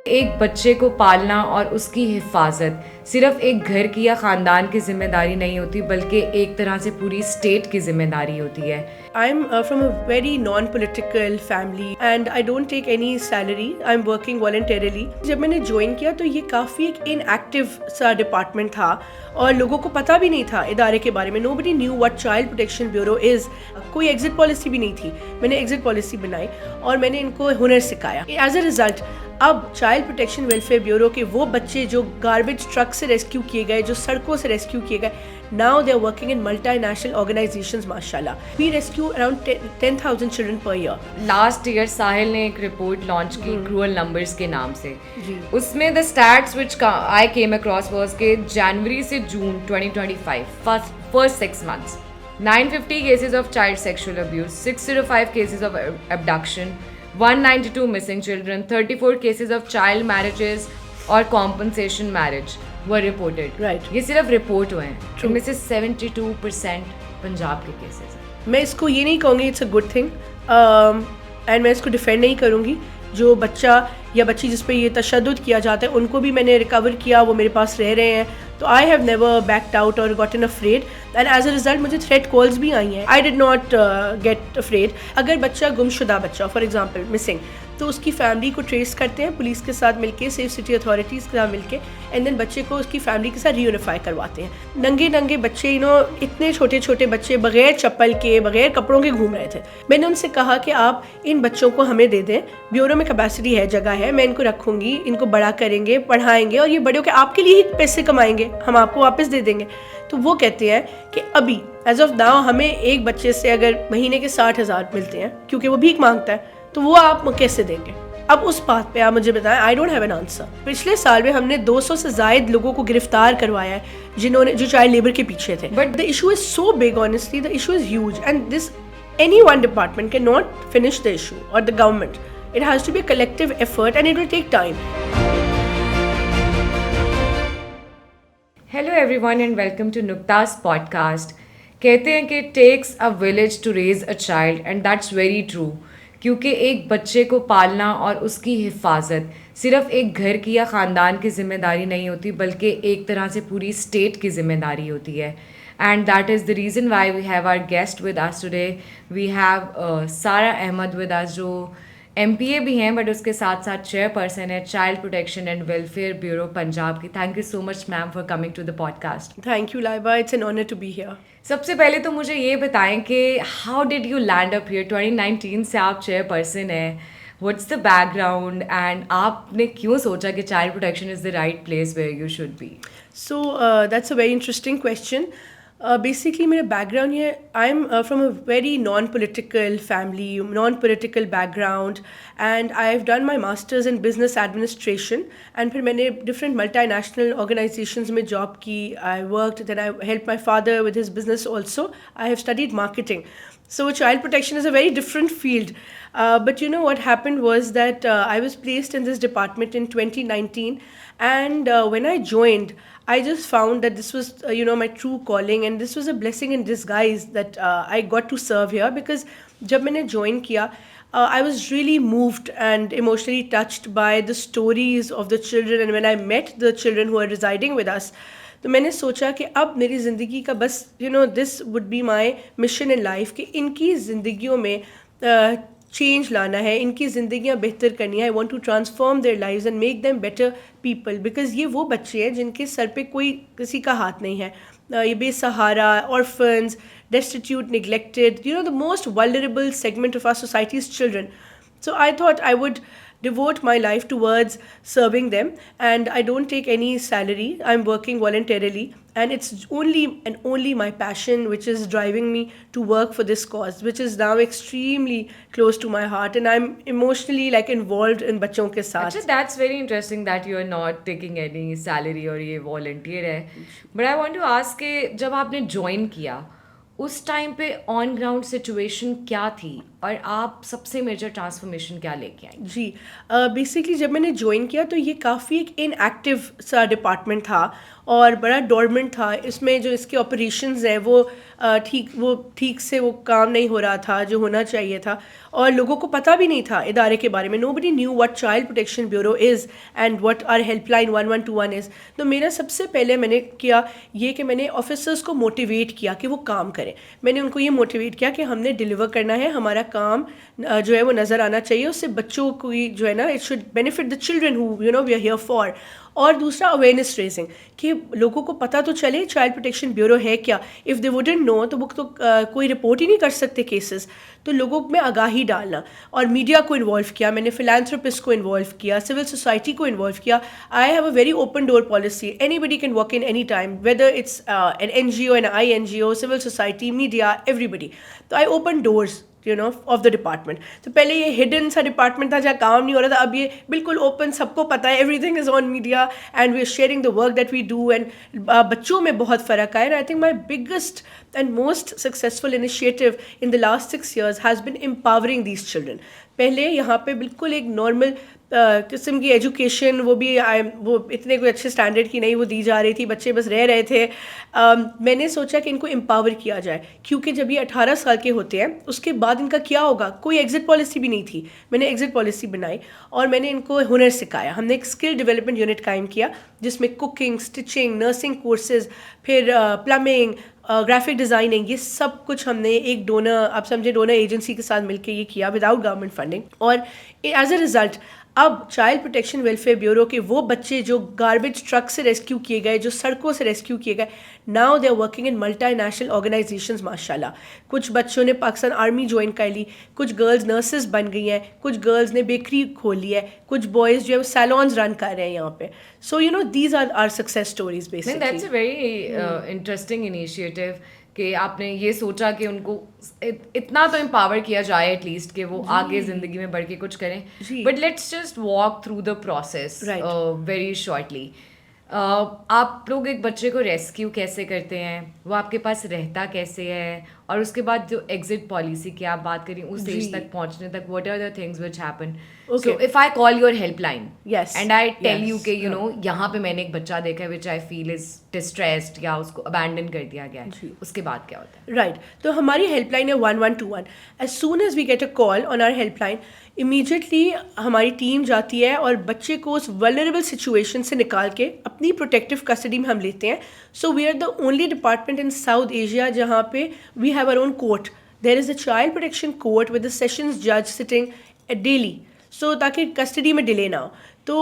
ایک بچے کو پالنا اور اس کی حفاظت صرف ایک گھر کی یا خاندان کی ذمہ داری نہیں ہوتی بلکہ ایک طرح سے پوری اسٹیٹ کی ذمہ داری ہوتی ہے. I'm from a very non-political family and I don't take any salary. I'm working voluntarily. جب میں نے جوائن کیا تو یہ کافی ایک ان ایکٹیو سا ڈپارٹمنٹ تھا اور لوگوں کو پتہ بھی نہیں تھا ادارے کے بارے میں. Nobody knew what Child Protection Bureau is. کوئی ایگزٹ پالیسی بھی نہیں تھی. میں نے ایگزٹ پالیسی بنائی اور میں نے ان کو ہنر سکھایا. ایز اے ریزلٹ اب چائلڈ پروٹیکشن ویلفیئر بیورو کے وہ بچے جو گاربیج ٹرک سے ریسکیو کیے گئے, جو سڑکوں سے ریسکیو کیے گئے, now they are working in multinational organizations, mashallah. We rescue around 10,000 children per year. Last year Sahil نے ایک رپورٹ لانچ کی کروئل نمبرز کے نام سے. اس میں the stats which I came across was کہ جنوری سے جون 2025 first 6 months 950 cases of child sexual abuse, 605 cases of abduction, 192 missing children, 34 cases of child marriages اور compensation marriage were reported. Right. یہ صرف رپورٹ ہوئے ہیں. ان میں سے 72% پنجاب کے کیسز ہیں. میں اس کو یہ نہیں کہوں گی it's a good thing and میں اس کو ڈیفینڈ نہیں کروں گی. جو بچہ یا بچی جس پہ یہ تشدد کیا جاتا ہے ان کو بھی میں نے ریکور کیا, وہ میرے پاس رہ رہے ہیں. تو I have never backed out or gotten afraid and as a result مجھے تھریٹ کالز بھی آئی ہیں. I did not get afraid. اگر بچہ گم شدہ بچہ فار ایگزامپل مسنگ, تو اس کی فیملی کو ٹریس کرتے ہیں پولیس کے ساتھ مل کے, سیف سٹی اتھارٹیز کے ساتھ مل کے, اینڈ دین بچے کو اس کی فیملی کے ساتھ ری یونیفائی کرواتے ہیں. ننگے بچے اتنے چھوٹے بچے بغیر چپل کے بغیر کپڑوں کے گھوم رہے تھے. میں نے ان سے کہا کہ آپ ان بچوں کو ہمیں دے دیں, بیورو میں کیپیسٹی ہے, جگہ ہے, میں ان کو رکھوں گی, ان کو بڑا کریں گے, پڑھائیں گے اور یہ بڑے ہو کے آپ کے لیے ہی پیسے کمائیں گے, ہم آپ کو واپس دے دیں گے. تو وہ کہتے ہیں کہ ابھی ایز آف ناؤ ہمیں ایک بچے سے اگر مہینے کے 60,000 ملتے ہیں کیونکہ وہ بھیک مانگتا ہے, تو وہ آپ کیسے دیں گے؟ اب اس بات پہ آپ مجھے بتائیں. I don't have an answer. پچھلے سال میں ہم نے 200 سے زائد لوگوں کو گرفتار کروایا ہے جو چائلڈ لیبر کے پیچھے تھے. But the issue is so big, honestly the issue is huge and this any one department cannot finish the issue or the government. It has to be a collective effort and it will take time. Hello everyone and welcome to Nukta's podcast. کہتے ہیں کہ it takes a village to raise a child and that's very true. کیونکہ ایک بچے کو پالنا اور اس کی حفاظت صرف ایک گھر کی یا خاندان کی ذمہ داری نہیں ہوتی بلکہ ایک طرح سے پوری اسٹیٹ کی ذمہ داری ہوتی ہے. And that is the reason why we have our guest with us today. We have Sara Ahmed with us, جو MPA بھی ہیں بٹ اس کے ساتھ ساتھ چیئر پرسن ہے child protection and welfare bureau Punjab کی. Thank you so much ma'am for coming to the podcast. Thank you, Laiba. It's an honor to be here. سب سے پہلے تو مجھے یہ بتائیں کہ how did you land up here? 2019 سے آپ چیئر پرسن ہیں. What's the background and آپ نے کیوں سوچا کہ child protection is the right place where you should be? So that's a very interesting question. Basically میرا بیک گراؤنڈ یہ, I am from a very non political family, non political background, and I have done my masters in business administration. And پھر میں نے different multinational organizations میں job کی. I worked, then I help my father with his business also. I have studied marketing. So child protection is a very different field. But you know what happened was that I was placed in this department in 2019, and when I joined, I just found that this was my true calling, and this was a blessing in disguise that I got to serve here, because jab maine join kiya, I was really moved and emotionally touched by the stories of the children, and when I met the children who are residing with us, تو میں نے سوچا کہ اب میری زندگی کا بس this would be my mission in life کہ ان کی زندگیوں میں چینج لانا ہے, ان کی زندگیاں بہتر کرنی ہے. I want to transform their lives and make them better people, because یہ وہ بچے ہیں جن کے سر پہ کوئی کسی کا ہاتھ نہیں ہے. یہ بے سہارا, orphans, destitute, neglected, the most vulnerable segment of our society's children. So I thought I would devote my life towards serving them, and I don't take any salary. I'm working voluntarily, and it's only my passion which is driving me to work for this cause, which is now extremely close to my heart, and I'm emotionally involved in bachon ke saath. Actually, that's very interesting that you are not taking any salary اور یہ volunteer ہے. But I want to ask کہ جب آپ نے join کیا اس time پہ on ground situation کیا تھی؟ اور آپ سب سے میجر ٹرانسفارمیشن کیا لے کے آئیں؟ جی بیسکلی جب میں نے جوائن کیا تو یہ کافی ایک ان ایکٹیو سا ڈپارٹمنٹ تھا اور بڑا ڈورمنٹ تھا. اس میں جو اس کے آپریشنز ہیں وہ ٹھیک سے وہ کام نہیں ہو رہا تھا جو ہونا چاہیے تھا, اور لوگوں کو پتہ بھی نہیں تھا ادارے کے بارے میں. Nobody knew what child protection bureau is and what are helpline 1121 is. تو میرا سب سے پہلے میں نے کیا یہ کہ میں نے آفیسرس کو موٹیویٹ کیا کہ وہ کام کریں. میں نے ان کو یہ موٹیویٹ کیا کہ ہم نے ڈلیور کرنا ہے, ہمارا کام جو ہے وہ نظر آنا چاہیے, اس سے بچوں کو جو ہے نا it should benefit the children who you know we are here for. اور دوسرا اویئرنیس ریزنگ کہ لوگوں کو پتہ تو چلے چائلڈ پروٹیکشن بیورو ہے کیا. اف دے ووڈنٹ نو تو وہ تو کوئی رپورٹ ہی نہیں کر سکتے کیسز. تو لوگوں میں آگاہی ڈالنا, اور میڈیا کو انوالو کیا, میں نے فلانتھروپسٹ کو انوالو کیا, سول سوسائٹی کو انوالو کیا. I have a very open door policy, anybody can walk in anytime whether it's an N G O, N I N G O, civil society, media, everybody. تو I open doors you know of the department. تو پہلے یہ hidden سا department تھا جہاں کام نہیں ہو رہا تھا, اب یہ بالکل اوپن, سب کو پتہ ہے, everything is on media and we are sharing the work that we do. And بچوں میں بہت فرق آیا. I think my biggest and most successful initiative in the last 6 years has been empowering these children. پہلے یہاں پہ بالکل ایک نارمل قسم کی ایجوکیشن, وہ بھی وہ اتنے کوئی اچھے اسٹینڈرڈ کی نہیں وہ دی جا رہی تھی, بچے بس رہ رہے تھے. میں نے سوچا کہ ان کو امپاور کیا جائے, کیونکہ جب یہ 18 سال کے ہوتے ہیں اس کے بعد ان کا کیا ہوگا. کوئی ایگزٹ پالیسی بھی نہیں تھی. میں نے ایگزٹ پالیسی بنائی اور میں نے ان کو ہنر سکھایا. ہم نے ایک اسکل ڈیولپمنٹ یونٹ قائم کیا جس میں کوکنگ, اسٹچنگ, نرسنگ کورسز, پھر پلمبنگ, گرافک ڈیزائننگ, یہ سب کچھ ہم نے ایک ڈونر, آپ سمجھے ڈونر ایجنسی کے ساتھ مل کے یہ کیا وداؤٹ گورنمنٹ فنڈنگ. اور ایز اے ریزلٹ اب چائلڈ پروٹیکشن ویلفیئر بیورو کے وہ بچے جو گاربیج ٹرک سے ریسکیو کیے گئے, جو سڑکوں سے ریسکیو کیے گئے, now they are working in multinational organizations. ماشاء اللہ کچھ بچوں نے پاکستان آرمی جوائن کر لی, کچھ گرلز نرسز بن گئی ہیں, کچھ گرلز نے بیکری کھولی ہے, کچھ بوائز جو ہے وہ سیلونز رن کر رہے ہیں یہاں پہ. So you know these are our success stories basically. That's a very interesting initiative کہ آپ نے یہ سوچا کہ ان کو اتنا تو امپاور کیا جائے ایٹ لیسٹ کہ وہ آگے زندگی میں بڑھ کے کچھ کریں. But let's just walk through the process very shortly. آپ لوگ ایک بچے کو ریسکیو کیسے کرتے ہیں, وہ آپ کے پاس رہتا کیسے ہے, اور اس کے بعد جو ایگزٹ پالیسی کی آپ بات کریں اس اسٹیج تک پہنچنے تک, what are the things which happen. So if I call your helpline and I tell you کہ یو نو یہاں پہ میں نے ایک بچہ دیکھا ہے وچ آئی فیل از ڈسٹریسڈ یا اس کو ابینڈن کر دیا گیا ہے, اس کے بعد کیا ہوتا ہے؟ رائٹ, تو ہماری ہیلپ لائن ہے 1121. As soon as we get a call on our helpline, immediately ہماری ٹیم جاتی ہے اور بچے کو اس ولنریبل سچویشن سے نکال کے اپنی پروٹیکٹیو کسٹڈی میں ہم لیتے ہیں. So we are the only department in South Asia جہاں پہ we have our own court. There is a child protection court with a sessions جج سٹنگ ڈیلی, سو تاکہ کسٹڈی میں ڈیلے نہ ہو. تو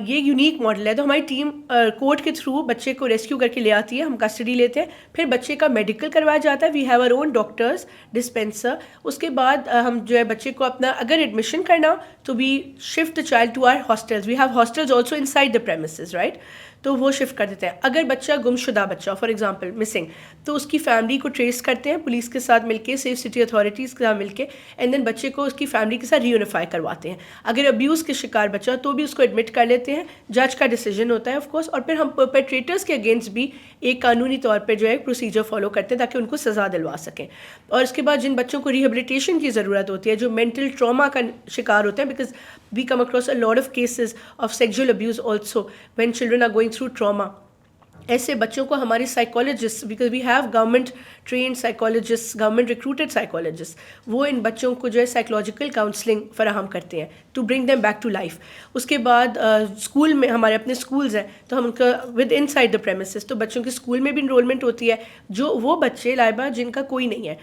یہ یونیک ماڈل ہے. تو ہماری ٹیم کورٹ کے تھرو بچے کو ریسکیو کر کے لے آتی ہے, ہم کسٹڈی لیتے ہیں, پھر بچے کا میڈیکل کروایا جاتا ہے. We have our own doctors, dispenser. اس کے بعد ہم جو ہے بچے کو اپنا اگر ایڈمیشن کرنا تو we shift the child to our hostels. We have hostels also inside the premises, right, تو وہ شفٹ کر دیتے ہیں. اگر بچہ گم شدہ بچہ فار ایگزامپل مسنگ, تو اس کی فیملی کو ٹریس کرتے ہیں پولیس کے ساتھ مل کے, سیف سٹی اتھارٹیز کے ساتھ مل کے, اینڈ دین بچے کو اس کی فیملی کے ساتھ ری یونیفائی کرواتے ہیں. اگر ابیوز کے شکار بچہ تو بھی اس کو ایڈمٹ کر لیتے ہیں, جج کا ڈیسیجن ہوتا ہے آف کورس. اور پھر ہم پرپیٹریٹرز کے اگینسٹ بھی ایک قانونی طور پہ جو ہے پروسیجر فالو کرتے ہیں تاکہ ان کو سزا دلوا سکیں. اور اس کے بعد جن بچوں کو ریہیبلیٹیشن کی ضرورت ہوتی ہے, جو مینٹل ٹراما کا شکار ہوتے ہیں, because we come across a lot of cases of sexual abuse also when children are going through trauma. ایسے بچوں کو ہمارے psychologist, because we have government trained psychologist, government recruited psychologist, وہ ان بچوں کو جو ہے سائیکولوجیکل کاؤنسلنگ فراہم کرتے ہیں to bring them back to life. اس کے بعد اسکول میں ہمارے اپنے اسکولز ہیں, تو ہم ان کا with in side the premises, تو بچوں کے اسکول میں بھی انرولمنٹ ہوتی ہے. جو وہ بچے لائبہ جن کا کوئی نہیں ہے,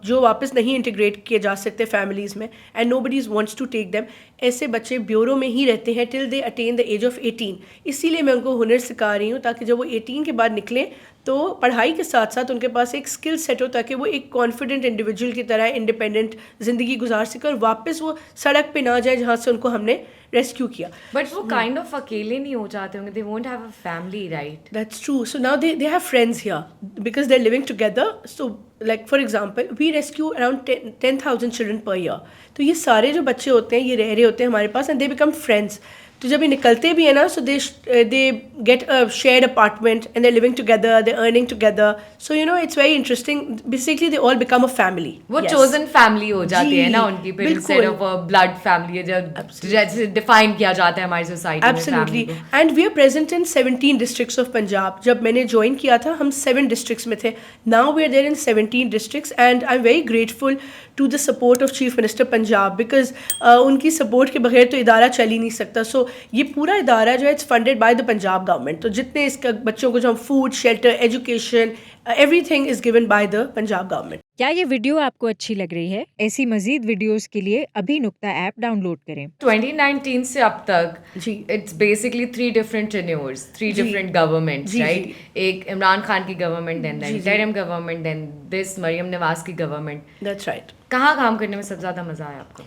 جو واپس نہیں انٹیگریٹ کیے جا سکتے فیملیز میں, and nobody wants to take them, ایسے بچے بیورو میں ہی رہتے ہیں till they attain the age of 18. اسی لیے میں ان کو ہنر سکھا رہی ہوں تاکہ جب وہ 18 کے بعد نکلیں تو پڑھائی کے ساتھ ساتھ ان کے پاس ایک اسکل سیٹ ہو, تاکہ وہ ایک کانفیڈنٹ انڈیویجول کی طرح انڈیپینڈنٹ زندگی گزار سکے اور واپس وہ سڑک پہ نہ جائے جہاں سے ان کو ہم نے ریسکیو کیا. بٹ وہ کائنڈ آف اکیلے نہیں ہو جاتے ہوں گے, they won't have a family, right? That's true. So now they have friends here because they're living together. So like for example, we rescue around 10,000 children per year. تو یہ سارے جو بچے ہوتے ہیں یہ رہ رہے ہوتے ہیں ہمارے پاس, and they become friends. تو جب یہ نکلتے بھی ہیں نا, so they get a shared apartment and they living together, they earning together. So you know it's very interesting. Basically they all become a family. وہ چوزن فیملی ہو جاتی ہے نا ان کی, پھر انسٹیڈ آف بلڈ فیملی جیسے define کیا جاتا ہے ہماری سوسائٹی میں. Absolutely. And we are present in 17 districts of Punjab. جب میں نے جوائن کیا تھا ہم 7 ڈسٹرکٹس میں تھے. Now we are there in 17 districts and I am very grateful to the support of chief minister Punjab, because ان کی سپورٹ کے بغیر تو ادارہ چل ہی نہیں سکتا. سو یہ پورا ادارہ جو ہے it's funded by the Punjab government. تو جتنے اس کا بچوں کو جو ہم food, shelter, education, everything is given by the Punjab government. کیا یہ ویڈیو آپ کو اچھی لگ رہی ہے؟ ایسی مزید ویڈیوز کے لیے ابھی نقطہ ایپ ڈاؤن لوڈ کریں. 2019 سے اب تک جی it's basically 3 different tenures, 3 different governments, right. ایک عمران خان کی government, then interim government, then this Maryam Nawaz کی گورنمنٹ. That's right. کہاں کام کرنے میں سب سے زیادہ مزہ آیا آپ کو؟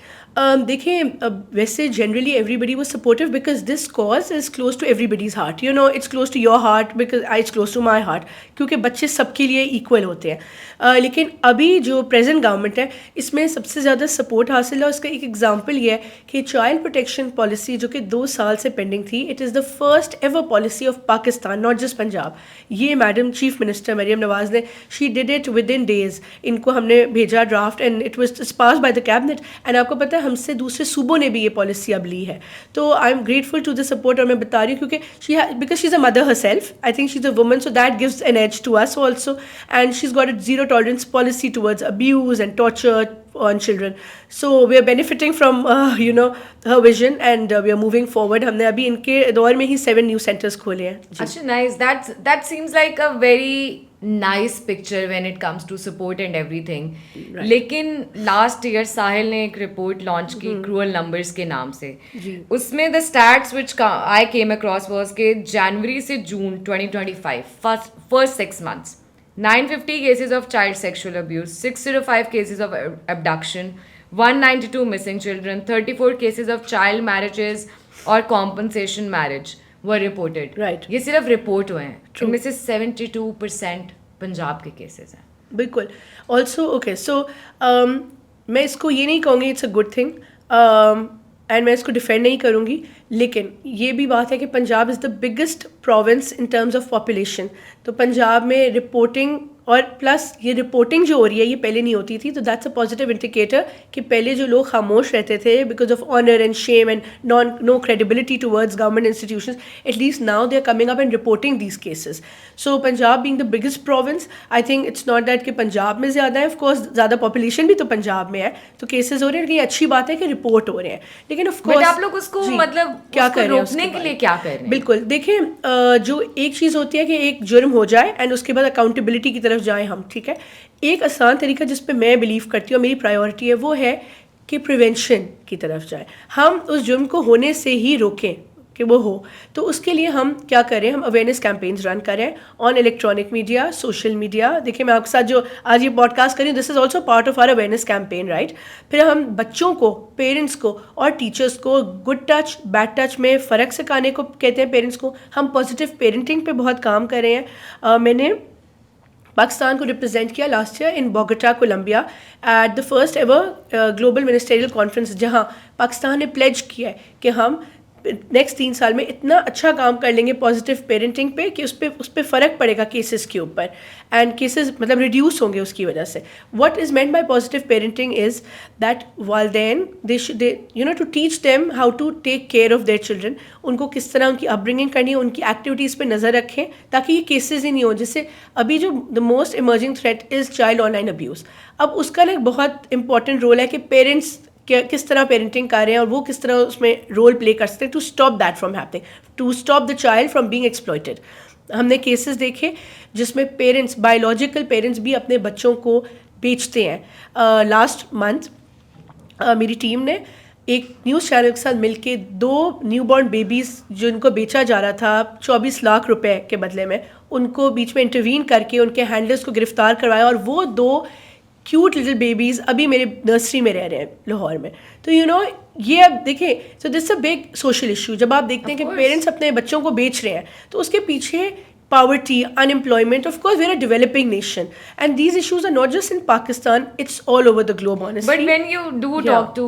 دیکھیں ویسے generally everybody was supportive because this cause is close to everybody's heart. You know it's close to your heart because it's close to my heart, کیونکہ بچے سب کے لیے ایکول ہوتے ہیں. لیکن ابھی جو پریزنٹ گورنمنٹ ہے اس میں سب سے زیادہ سپورٹ حاصل ہے. اس کا ایک ایگزامپل یہ ہے کہ چائلڈ پروٹیکشن پالیسی جو کہ 2 سال سے پینڈنگ تھی, it is the first ever policy of Pakistan, not just Punjab. یہ madam chief minister Maryam Nawaz نے she did it within days. ان کو ہم نے بھیجا draft and it was passed by the cabinet. And آپ کو پتہ ہے ہم سے دوسرے صوبوں نے بھی یہ پالیسی اب لی ہے. تو I am grateful to the support. اور میں بتا رہی ہوں کیونکہ because she is a mother herself, I think she is a woman, so that gives an edge to us also. And she has got a zero tolerance policy towards abuse and torture on children. So we are benefiting from her vision and we are moving forward. ہم نے ابھی ان کے دور میں ہی 7 new centers کھولے ہیں. اچھا, nice. That seems like a very nice picture when it comes to support and everything. لیکن لاسٹ ایئر ساحل نے ایک رپورٹ لانچ کی cruel numbers کے نام سے. اس میں the stats which I came across was کہ جنوری سے جون 2025 first 6 months 950 cases of child sexual abuse, 605 cases of abduction, 192 missing children, 34 cases of child marriages or compensation marriage were reported. Right. یہ صرف report ہوئے ہیں. ان میں سے 72% پنجاب کے کیسز ہیں. بالکل. آلسو اوکے, سو میں اس کو یہ نہیں کہوں گی it's a good thing and میں اس کو ڈیفینڈ نہیں کروں گی, لیکن یہ بھی بات ہے کہ Punjab is the biggest province in terms of population. تو پنجاب میں رپورٹنگ اور پلس یہ رپورٹنگ جو ہو رہی ہے یہ پہلے نہیں ہوتی تھی. تو دیٹس اے پازیٹیو انڈیکیٹر کہ پہلے جو لوگ خاموش رہتے تھے because of honour and shame and no credibility towards government institutions, at least now they are coming up and reporting these cases. So Punjab being the biggest province, I think it's not that کہ پنجاب میں زیادہ ہے, of course زیادہ population بھی تو پنجاب میں ہے تو کیسز ہو رہے ہیں, لیکن یہ اچھی بات ہے کہ رپورٹ ہو رہے ہیں. لیکن آف کورس آپ لوگ اس کو مطلب کیا کر رہے ہیں روکنے کے لیے کیا کر رہے ہیں؟ بالکل. دیکھیں جو ایک چیز ہوتی ہے کہ ایک جرم ہو جائے اینڈ اس کے بعد اکاؤنٹیبلٹی کی طرف جائیں ہم, ٹھیک ہے. ایک آسان طریقہ جس پہ میں بلیو کرتی ہوں, میری پرائیورٹی ہے, وہ ہے کہ پریونشن کی طرف جائیں. ہم اس جرم کو ہونے سے ہی روکیں کہ وہ ہو. تو اس کے لیے ہم کیا کریں, ہم اویئرنیس کیمپینز رن کریں آن الیکٹرانک میڈیا, سوشل میڈیا. دیکھیں میں آپ کے ساتھ جو آج یہ پوڈ کاسٹ کری ہوں, this is also part of our awareness campaign, right. پھر ہم بچوں کو, پیرنٹس کو اور ٹیچرس کو گڈ ٹچ بیڈ ٹچ میں فرق سکھانے کو کہتے ہیں پیرنٹس کو. ہم پازیٹیو پیرنٹنگ پہ بہت کام کر رہے ہیں. میں نے پاکستان کو ریپرزینٹ کیا last year in Bogota, Colombia, at the first ever global ministerial conference, جہاں پاکستان نے پلیج کیا ہے کہ ہم نیکسٹ 3 سال میں اتنا اچھا کام کر لیں گے پازیٹیو پیرنٹنگ پہ کہ اس پہ فرق پڑے گا کیسز کے اوپر, اینڈ کیسز مطلب ریڈیوس ہوں گے اس کی وجہ سے. What is meant by positive parenting is that والدین they to teach them how to take care of their children. ان کو کس طرح ان کی اپ برنگنگ کرنی ہے, ان کی ایکٹیویٹیز پہ نظر رکھیں تاکہ یہ کیسز ہی نہیں ہوں. جس سے ابھی جو the most emerging threat is child on line abuse. اب اس کا ایک بہت امپورٹنٹ رول ہے کہ پیرنٹس کس طرح پیرنٹنگ کر رہے ہیں اور وہ کس طرح اس میں رول پلے کر سکتے ہیں to stop that from happening, to stop the child from being exploited. ہم نے کیسز دیکھے جس میں پیرنٹس, بایولوجیکل پیرنٹس بھی اپنے بچوں کو بیچتے ہیں. لاسٹ منتھ میری ٹیم نے ایک نیوز چینل کے ساتھ مل کے 2 نیو بورن بیبیز جن کو بیچا جا رہا تھا 24 لاکھ روپے کے بدلے میں, ان کو بیچ میں انٹروین کر کے ان کے ہینڈلرس کو گرفتار کروایا, اور وہ 2 کیوٹ لٹل بیبیز ابھی میرے نرسری میں رہ رہے ہیں لاہور میں. تو یہ اب دیکھیں, سو دس اے بگ سوشل ایشو. جب آپ دیکھتے ہیں کہ پیرنٹس اپنے بچوں کو بیچ رہے ہیں تو اس کے پیچھے poverty, unemployment. Of course, we're a developing nation, and these issues are not just in Pakistan; it's all over the globe, honestly. But when you do Yeah. talk to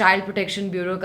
child protection bureau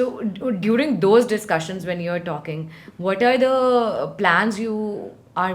So during those discussions when you are talking, what are the plans you are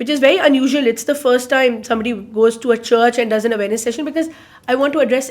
which is very unusual. It's the first time somebody goes to a church and does an awareness session, because I want to address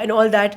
and all that,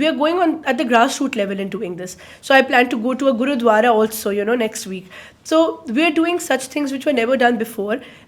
We are going on at the grassroots level and doing this. So I plan to go to a Gurudwara also, next week. So we are doing such things which were never done before,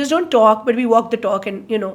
just don't talk, but we walk the talk and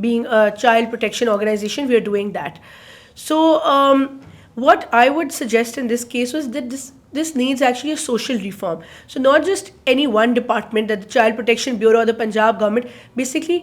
being a child protection organization, we are doing that. So what I would suggest in this case was that this needs actually a social reform. So not just any one department, that the Child Protection Bureau or the Punjab government, basically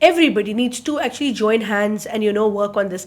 everybody needs to actually join hands and work on this.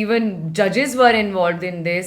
even judges were involved in this,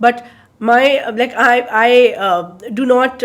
but I do not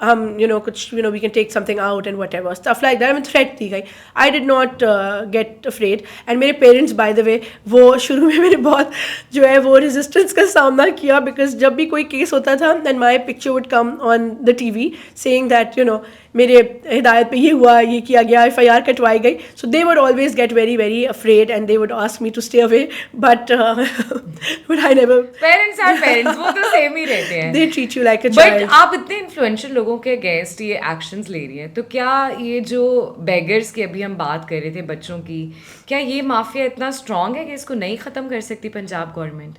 hum, kuch, we can take something out and whatever, stuff like that. I mean, threat di gayi. I did not get afraid. And mere parents, by the way, wo shuru mein mere bahut jo hai wo resistance ka samna kiya, because jab bhi koi case hota tha, then my picture would come on the TV saying that, میرے ہدایت پہ یہ ہوا, یہ کیا گیا, FIR کٹوائی گئی. So they would always get very very afraid and they would ask me to stay away, but I never. Parents are parents, وہ تو سیم ہی رہتے ہیں. They treat you like a but child. آپ اتنے influential لوگوں کے against یہ ایکشنز لے رہی ہیں, تو کیا یہ جو بیگرس کی ابھی ہم بات کر رہے تھے بچوں کی, کیا یہ مافیا اتنا اسٹرانگ ہے کہ اس کو نہیں ختم کر سکتی پنجاب گورنمنٹ؟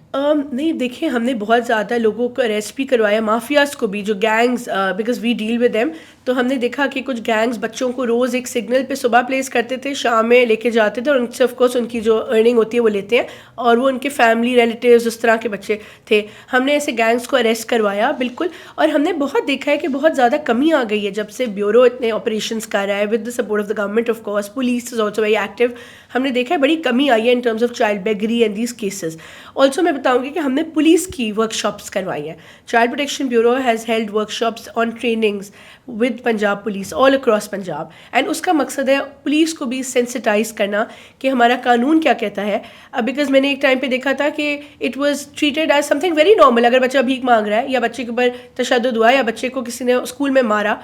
نہیں, دیکھیں ہم نے بہت زیادہ لوگوں کو اریسٹ بھی کروایا, مافیاز کو بھی, جو gangs, because we deal with them. تو ہم نے دیکھا کہ کچھ گینگز بچوں کو روز ایک سگنل پہ صبح پلیس کرتے تھے, شام میں لے کے جاتے تھے, اور ان سے آف کورس ان کی جو ارننگ ہوتی ہے وہ لیتے ہیں, اور وہ ان کے فیملی ریلیٹیوز اس طرح کے بچے تھے. ہم نے ایسے گینگز کو اریسٹ کروایا بالکل, اور ہم نے بہت دیکھا ہے کہ بہت زیادہ کمی آ گئی ہے جب سے بیورو اتنے آپریشنس کر رہا ہے with the support of the government. Of course police is also very active. ہم نے دیکھا ہے بڑی کمی آئی ہے ان terms of child beggary and these cases. Also میں بتاؤں گی کہ ہم نے پولیس کی ورک شاپس کروائی ہیں. Child protection bureau has held workshops on trainings with Punjab police all across Punjab, and اس کا مقصد ہے پولیس کو بھی سینسٹائز کرنا کہ ہمارا قانون کیا کہتا ہے. بیکاز میں نے ایک ٹائم پہ دیکھا تھا کہ it was treated as some thing very normal. اگر بچہ بھیک مانگ رہا ہے, یا بچے کے اوپر تشدد ہوا, یا بچے کو کسی نے اسکول میں مارا,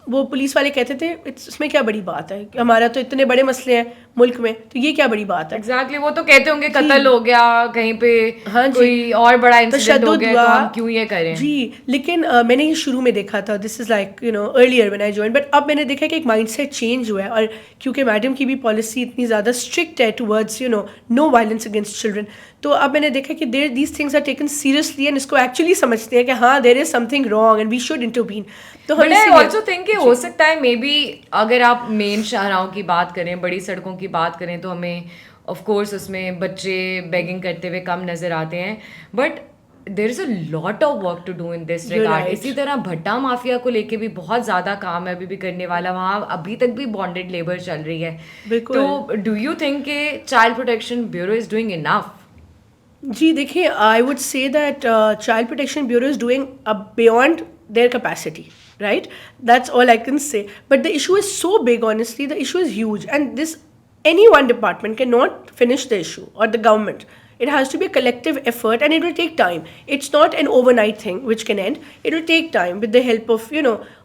وہ پولیس والے کہتے تھے اس میں کیا بڑی بات ہے, ہمارا تو اتنے بڑے مسئلے ہیں ملک میں, تو یہ کیا بڑی بات ہے. ایگزیکٹلی, وہ تو کہتے ہوں گے قتل ہو گیا کہیں پہ, کوئی اور بڑا انسیڈنٹ ہو گیا, تو ہم کیوں یہ کریں. جی, لیکن میں نے یہ شروع میں دیکھا تھا, this is like earlier when I join, but اب میں نے دیکھا کہ ایک مائنڈ سیٹ چینج ہوا ہے. اور کیونکہ میڈم کی بھی پالیسی اتنی زیادہ اسٹرکٹ ہے towards no violence against children, تو اب میں نے دیکھا کہ these things are taken seriously, and اس کو ایکچولی سمجھتے ہیں کہ ہاں there is something wrong and we should intervene. تو بٹ آئی آلسو تھنک کہ ہو سکتا ہے مے بی اگر آپ مین شاہراہوں کی بات کریں, بڑی سڑکوں کی بات کریں, تو ہمیں آف کورس اس میں بچے بیگنگ کرتے ہوئے کم نظر آتے ہیں, but there is a lot of work to do in this regard. اسی طرح بھٹا مافیا کو لے کے بھی بہت زیادہ کام ہے ابھی بھی کرنے والا, وہاں ابھی تک بھی بانڈیڈ لیبر چل رہی ہے. تو ڈو یو تھنک کہ child protection bureau is doing enough? جی دیکھیے, I would say that child protection bureau is doing beyond their capacity, right? That's all I can say. But the issue is so big, honestly, the issue is huge, and any one department cannot finish the issue, or the government. It has to be a collective effort, and it will take time. It's not an overnight thing which can end. It will take time with the help of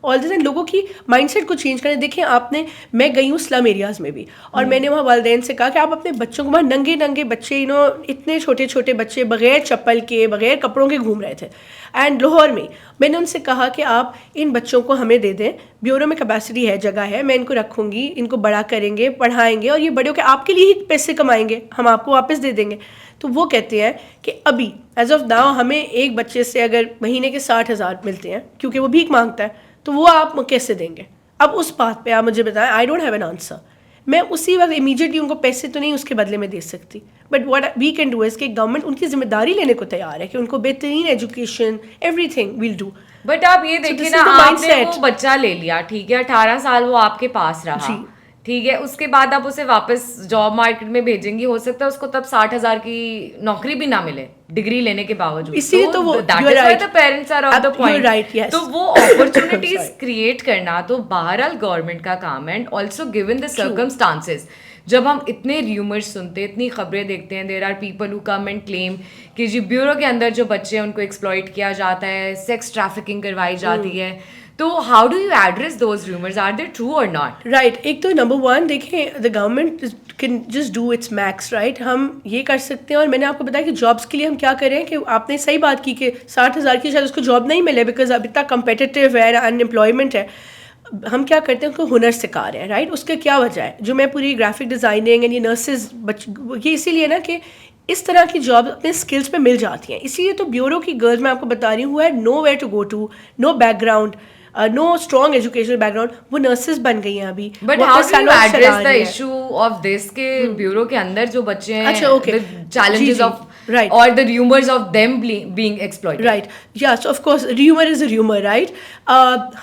all this, and لوگوں کی mind set کو change کریں. دیکھیں آپ نے, میں گئی ہوں سلم ایریاز میں بھی, اور میں نے وہاں والدین سے کہا کہ آپ اپنے بچوں کو, وہاں ننگے ننگے بچے, اتنے چھوٹے چھوٹے بچے بغیر چپل کے, بغیر کپڑوں کے گھوم رہے تھے. اینڈ لاہور میں نے ان سے کہا کہ آپ ان بچوں کو ہمیں دے دیں, بیورو میں کیپیسٹی ہے, جگہ ہے, میں ان کو رکھوں گی, ان کو بڑا کریں گے, پڑھائیں گے, اور یہ بڑے ہو کے آپ کے لیے ہی پیسے کمائیں گے, ہم آپ کو واپس دے دیں گے. تو وہ کہتے ہیں کہ ابھی ایز آف ناؤ ہمیں ایک بچے سے اگر مہینے کے 60,000 ملتے ہیں, کیونکہ وہ بھیک مانگتا ہے, تو وہ آپ کیسے دیں گے؟ اب اس بات پہ آپ مجھے بتائیں. I don't have an answer. میں اسی وقت امیجیٹلی ان کو پیسے تو نہیں اس کے بدلے میں دے سکتی, but what we can do is کہ گورنمنٹ ان کی ذمہ داری لینے کو تیار ہے کہ ان کو بہترین education, everything we'll do. But آپ یہ دیکھیں نا, آپ نے وہ بچہ لے لیا, ٹھیک ہے, 18 سال وہ آپ کے پاس رہا, ٹھیک ہے, اس کے بعد آپ اسے واپس جاب مارکیٹ میں بھیجیں گی, ہو سکتا ہے اس کو تب 60,000 کی نوکری بھی نہ ملے ڈگری لینے کے باوجود. اسی لیے تو وہ parents are off the point, تو وہ اپرچونیٹیز کریٹ کرنا تو بہرحال گورنمنٹ کا کام ہے. And also given the circumstances, جب ہم اتنے ریومرز سنتے, اتنی خبریں دیکھتے ہیں, there are people who come and claim کہ جی بیورو کے اندر جو بچے ہیں ان کو ایکسپلائٹ کیا جاتا ہے, سیکس ٹریفکنگ کروائی جاتی ہے, تو how do you address those rumours, are they true or not? Right, ایک تو نمبر 1 دیکھیں, the government can just do its max, right. ہم یہ کر سکتے ہیں, اور میں نے آپ کو بتایا کہ جابس کے لیے ہم کیا کریں, کہ آپ نے صحیح بات کی کہ 60,000 کی شاید اس کو جاب نہیں ملے, بیکاز اب اتنا کمپیٹیٹیو ہے, ان امپلائمنٹ ہے. ہم کیا کرتے ہیں, ان کو ہنر سکھا رہے ہیں, رائٹ. اس کا کیا وجہ ہے, جو میں پوری گرافک ڈیزائننگ اینڈ یہ نرسز, یہ اسی لیے نا کہ اس طرح کی جاب اپنے اسکلس پہ مل جاتی ہیں. اسی لیے تو بیورو کی گرلز میں آپ کو بتا رہی ہوں, who had nowhere to go to, no background, no strong educational background, وہ نرسز بن گئی ہیں ابھی. But how do you address the issue of this کہ بیورو کے اندر جو بچے ہیں challenges of Right. or the rumors of them being exploited. Right. Yeah, so of course, rumor is a rumor, right?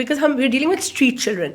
because we're dealing with street children.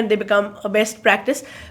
and they become a best practice.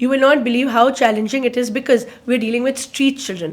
you will not believe how challenging it is because we're dealing with street children.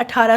18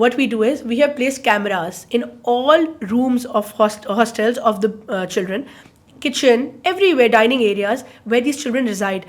what we do is we have placed cameras in all rooms of hostels of the children, kitchen, everywhere, dining areas where these children reside,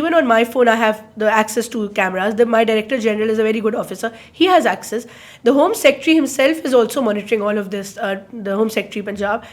Even on my phone I have the access to cameras. My director general is a very good officer, he has access. The home secretary himself is also monitoring all of this, the home secretary Punjab,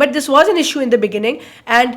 But this was an issue in the beginning, and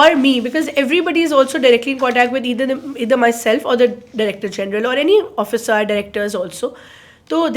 or me, because everybody is also directly in contact with either myself or the director general or any officer, directors also. So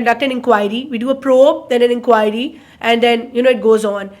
conduct an inquiry, we do a probe, then an inquiry, and then it goes on.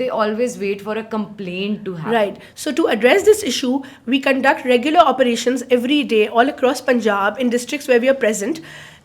they always wait for a complaint to happen? Right. So to address this issue, we conduct regular operations every day all across Punjab in districts where we are present.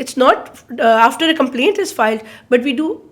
it's not after a complaint is filed, but we do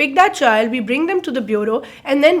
pick that child, we bring them to the bureau, and then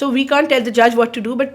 So we can't tell the judge what to do, but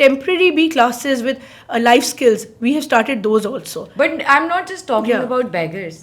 temporary B classes with life skills, we have started those also. But I'm not just talking Yeah. about beggars.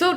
So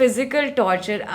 physical torture.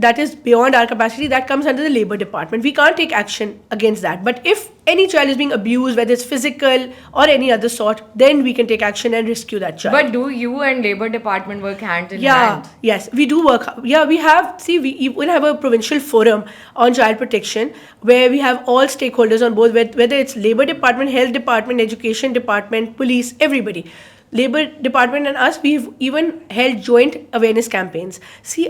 that is beyond our capacity, that comes under the labor department. We can't take action against that. But if any child is being abused, whether it's physical or any other sort, then we can take action and rescue that child. But do you and labor department work hand in Yeah, hand? yes, we do work. Yeah, we even have a provincial forum on child protection where we have all stakeholders on board, whether it's labor department, health department, education department, police, everybody. Labor department and us, we've even held joint awareness campaigns. See,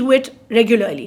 do it regularly.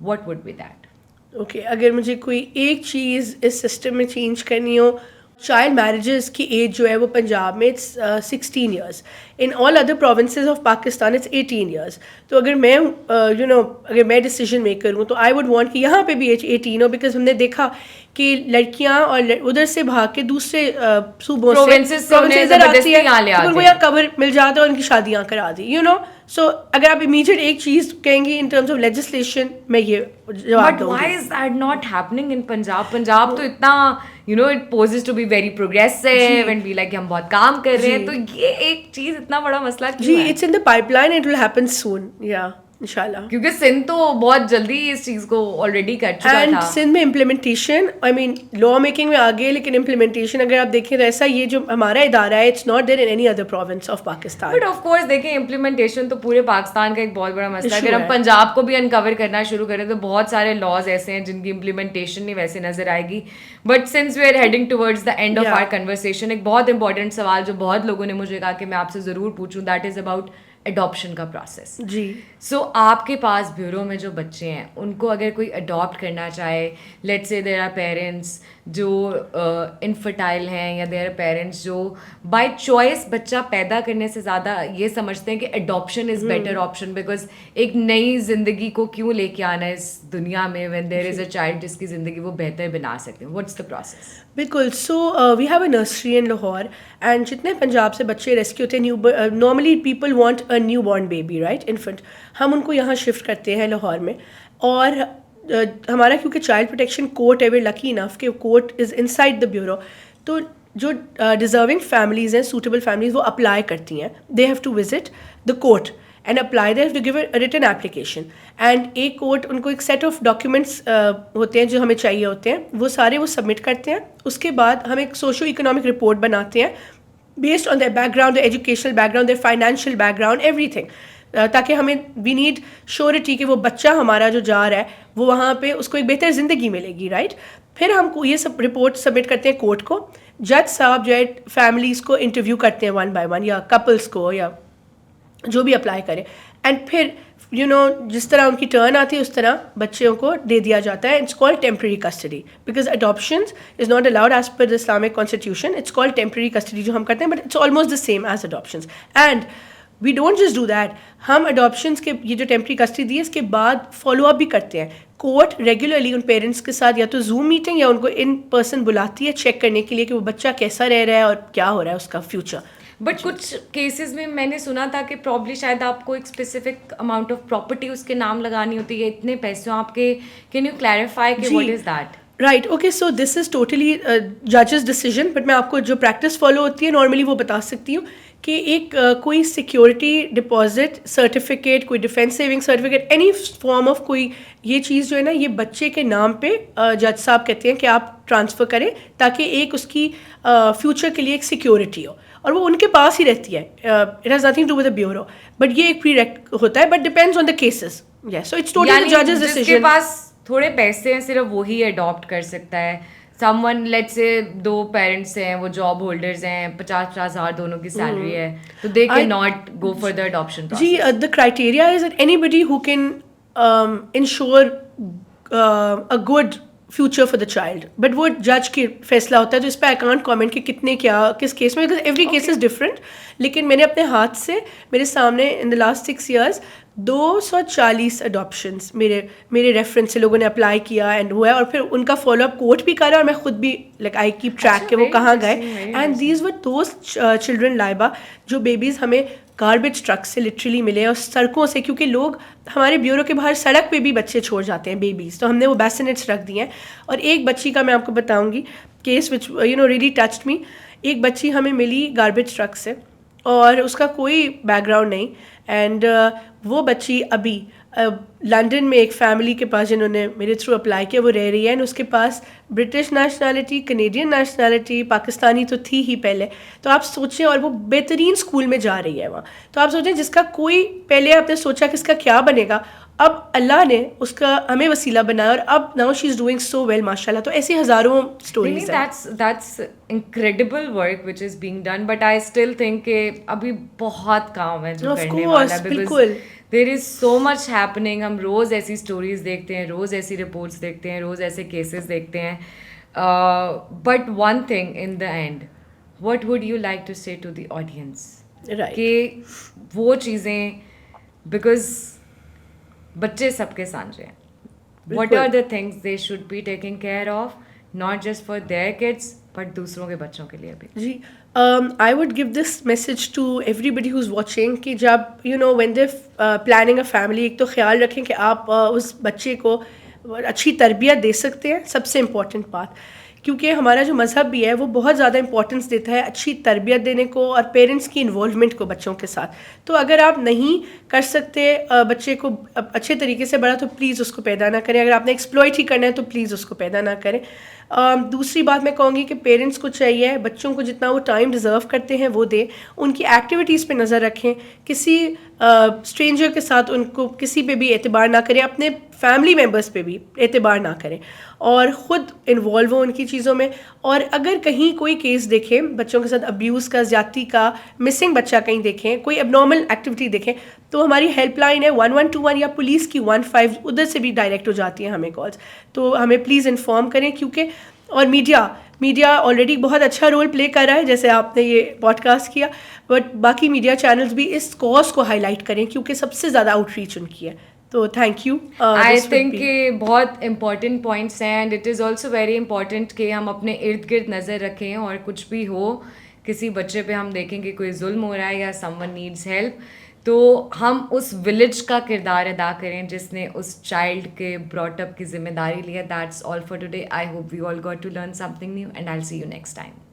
what would be that? Okay اگر مجھے کوئی ایک چیز اس system میں change کرنی ہو, child marriages کی age جو ہے وہ پنجاب میں it's 16 years, in all other provinces of Pakistan it's 18 years. تو اگر میں اگر میں ڈیسیجن میکر ہوں تو آئی وڈ وانٹ کہ یہاں پہ بھی ایج 18 ہو, بیکاز ہم نے دیکھا کہ لڑکیاں اور ادھر سے بھاگ کے دوسرے صوبوں سے ادھر آتی ہے, ان کو یہاں کور مل جاتا ہے, ان کی شادیاں کرا دی سو اگر آپ امیڈیٹ ایک چیز کہیں گی ان ٹرمز آف لیجسلیشن, میں یہ جواب دوں گی. But why is that not happening in Punjab? Punjab تو اتنا it poses to be very progressive and be like ہم بہت کام کر رہے ہیں, تو یہ ایک چیز اتنا بڑا مسئلہ کیوں ہے؟ It's in the pipeline, it will happen soon, یا انشاءاللہ. کیونکہ سندھ تو بہت جلدی اس چیز کو آلریڈی کر چکا تھا. اینڈ سندھ میں امپلیمنٹیشن, آئی مین لا میکنگ میں آگے, لیکن امپلیمنٹیشن اگر آپ دیکھیں تو ایسا یہ جو ہمارا ادارہ ہے it's not there in any other province of Pakistan. But of course دیکھیں امپلیمنٹیشن تو پورے پاکستان کا ایک بہت بڑا مسئلہ ہے. اگر ہم پنجاب کو بھی انکور کرنا شروع کریں تو بہت سارے لاز ایسے ہیں جن کی امپلیمنٹیشن نہیں ویسے نظر آئے گی. But since we are heading towards the end of our conversation, ایک بہت امپورٹنٹ سوال جو بہت لوگوں نے مجھے کہا کہ میں آپ سے ضرور پوچھوں, دیٹ از اباؤٹ اڈاپشن کا پروسیس. جی سو آپ کے پاس بیورو میں جو بچے ہیں ان کو اگر کوئی اڈاپٹ کرنا چاہے, let's say there are parents جو انفرٹائل ہیں, یا دیر آر پیرنٹس جو بائی چوائس بچہ پیدا کرنے سے زیادہ یہ سمجھتے ہیں کہ adoption is better option, because ایک نئی زندگی کو کیوں لے کے آنا ہے اس دنیا میں when there is a child جس کی زندگی وہ بہتر بنا سکتے ہیں. What's the process? بالکل. So we have a nursery in Lahore, and جتنے پنجاب سے بچے ریسکیو ہوتے ہیں, normally people want a newborn baby, right, infant. ہم ان کو یہاں شفٹ کرتے ہیں لاہور میں, اور ہمارا کیونکہ چائلڈ پروٹیکشن کورٹ ہے, وی لکی انف کہ court is inside the bureau, تو جو ڈیزرونگ فیملیز ہیں, سوٹیبل فیملیز, وہ اپلائی کرتی ہیں. They have to visit the court and apply, they have to give a written application, and ایک court ان کو ایک سیٹ آف ڈاکیومنٹس ہوتے ہیں جو ہمیں چاہیے ہوتے ہیں, وہ سارے وہ سبمٹ کرتے ہیں. اس کے بعد ہم ایک سوشو اکنامک رپورٹ بناتے ہیں based on their background, their educational background, their financial background, everything, تاکہ ہمیں وی نیڈ شیورٹی کہ وہ بچہ ہمارا جو جا رہا ہے وہ وہاں پہ اس کو ایک بہتر زندگی ملے گی, رائٹ. پھر ہم کو یہ سب رپورٹ سبمٹ کرتے ہیں کورٹ کو. جج صاحب جو ہے فیملیز کو انٹرویو کرتے ہیں ون بائی ون, یا کپلس کو, یا جو بھی اپلائی کرے, اینڈ پھر جس طرح ان کی ٹرن آتی ہے اس طرح بچوں کو دے دیا جاتا ہے. It's called temporary custody, because adoption is not allowed as per the Islamic constitution. It's called temporary custody جو ہم کرتے ہیں, but it's almost the same as adoptions. And we don't just do that, ہم adoptions کے یہ جو temporary custody دی ہے اس کے بعد فالو اپ بھی کرتے ہیں. کورٹ ریگولرلی ان پیرنٹس کے ساتھ یا تو زوم میٹنگ یا ان کو ان پرسن بلاتی ہے چیک کرنے کے لیے کہ وہ بچہ کیسا رہ رہا ہے اور کیا ہو رہا ہے اس کا فیوچر. بٹ کچھ کیسز میں میں نے سنا تھا کہ پرابلی شاید آپ کو ایک اسپیسیفک اماؤنٹ آف پراپرٹی اس کے نام لگانی ہوتی ہے, اتنے پیسوں آپ کے, کین یو کلیریفائی کہ what is that? Right, okay. So this is totally ججز ڈیسیجن, بٹ میں آپ کو جو پریکٹس فالو ہوتی ہے نارملی وہ بتا سکتی ہوں کہ ایک کوئی سیکیورٹی ڈپازٹ سرٹیفکیٹ, کوئی defence saving certificate, any form of کوئی یہ چیز جو ہے نا, یہ بچے کے نام پہ جج صاحب کہتے ہیں کہ آپ ٹرانسفر کریں تاکہ ایک اس کی فیوچر کے لیے ایک سیکیورٹی ہو, اور وہ ان کے پاس ہی رہتی ہے. It has nothing to with the bureau, but یہ ایک پری ریکٹ ہوتا ہے, but depends on the cases. Yes, so it's totally ججز ڈیسیژن. جس کے پاس تھوڑے پیسے ہیں صرف وہی اڈاپٹ کر سکتا ہے. سم ون لیٹ سے 2 پیرنٹس ہیں, وہ جاب ہولڈرز ہیں, 50,000 ہزار دونوں کی سیلری ہے, تو they can not go for the adoption process. جی, the criteria is that anybody who can ensure a good future for the child, but وہ جج کی فیصلہ ہوتا ہے, تو اس پہ آئی کانٹ کامنٹ کہ کتنے کیا کس کیس میں, because every case is different. لیکن میں نے اپنے ہاتھ سے میرے سامنے ان دا لاسٹ 6 ایئرس 240 اڈاپشنس میرے ریفرنس سے لوگوں نے اپلائی کیا اینڈ ہوا ہے, اور پھر ان کا فالو اپ کورٹ بھی کرا, اور میں خود بھی لائک آئی کیپ ٹریک کہ وہ کہاں گئے. And these were those children Laiba جو بیبیز ہمیں گاربیج ٹرک سے لٹرلی ملے, اور سڑکوں سے, کیونکہ لوگ ہمارے بیورو کے باہر سڑک پہ بھی بچے چھوڑ جاتے ہیں بیبیز, تو ہم نے وہ بیسنٹس رکھ دیے ہیں. اور ایک بچی کا میں آپ کو بتاؤں گی کیس وچ ریلی ٹچڈ می. ایک بچی ہمیں ملی گاربیج ٹرک سے, اور اس کا کوئی بیک گراؤنڈ نہیں, اینڈ وہ بچی ابھی لنڈن میں ایک فیملی کے پاس جنہوں نے میرے تھرو اپلائی کیا وہ رہ رہی ہے, اینڈ اس کے پاس British nationality, Canadian nationality, Pakistani تو تھی ہی پہلے. تو آپ سوچیں, اور وہ بہترین اسکول میں جا رہی ہے وہاں. تو آپ سوچیں جس کا کوئی پہلے آپ نے سوچا کہ اس کا کیا بنے گا, اب اللہ نے اس کا ہمیں وسیلہ بنایا, اور اب now she is doing so well ماشاء اللہ. تو ایسی ہزاروں اسٹوریز ہیں. That's incredible work which is being done, but I still think کہ ابھی بہت کام ہے جو کرنے والا ہے, because there is so much happening. ہم روز ایسی اسٹوریز دیکھتے ہیں, روز ایسی رپورٹس دیکھتے ہیں, روز ایسے کیسز دیکھتے ہیں. But one thing in the end, what would you like to say to the audience Right. کہ وہ چیزیں, بیکاز بچے سب کے سانجے ہیں, what are the things they should be taking care of, not just for their kids but دوسروں کے بچوں کے لیے بھی. جی I would give this message to everybody who's watching کہ جب when they planning a family, ایک تو خیال رکھیں کہ آپ اس بچے کو اچھی تربیت دے سکتے ہیں, سب سے امپورٹنٹ بات, کیونکہ ہمارا جو مذہب بھی ہے وہ بہت زیادہ امپورٹنس دیتا ہے اچھی تربیت دینے کو اور پیرنٹس کی انوالومنٹ کو بچوں کے ساتھ. تو اگر آپ نہیں کر سکتے بچے کو اچھے طریقے سے بڑا, تو پلیز اس کو پیدا نہ کریں. اگر آپ نے ایکسپلوئٹ ہی کرنا ہے تو پلیز اس کو پیدا نہ کریں. دوسری بات میں کہوں گی کہ پیرنٹس کو چاہیے بچوں کو جتنا وہ ٹائم ڈیزرو کرتے ہیں وہ دیں, ان کی ایکٹیویٹیز پہ نظر رکھیں, کسی اسٹرینجر کے ساتھ ان کو کسی پہ بھی اعتبار نہ کریں, اپنے فیملی ممبرس پہ بھی اعتبار نہ کریں, اور خود انوالو ہوں ان کی چیزوں میں. اور اگر کہیں کوئی کیس دیکھیں بچوں کے ساتھ ابیوز کا, زیادتی کا, مسنگ بچہ کہیں دیکھیں, کوئی اب نارمل ایکٹیویٹی دیکھیں, تو ہماری ہیلپ لائن ہے 1121 یا پولیس کی 15, ادھر سے بھی ڈائریکٹ ہو جاتی ہیں ہمیں کالس. تو ہمیں پلیز انفارم کریں, کیونکہ اور میڈیا آلریڈی بہت اچھا رول پلے کر رہا ہے, جیسے آپ نے یہ پوڈ کاسٹ کیا, بٹ باقی میڈیا چینلز بھی اس کاز کو ہائی لائٹ کریں کیونکہ سب سے زیادہ آؤٹ ریچ ان کی ہے. تو تھینک یو. آئی تھنک کہ بہت امپورٹنٹ پوائنٹس ہیں, and it is also very important کہ ہم اپنے ارد گرد نظر رکھیں, اور کچھ بھی ہو, کسی بچے پہ ہم دیکھیں کہ کوئی ظلم ہو رہا ہے یا سم ون نیڈس ہیلپ, تو ہم اس ولیج کا کردار ادا کریں جس نے اس چائلڈ کے براٹ اپ کی ذمہ داری لیا. That's all for today. I hope we all got to learn something new, and I will see you next time.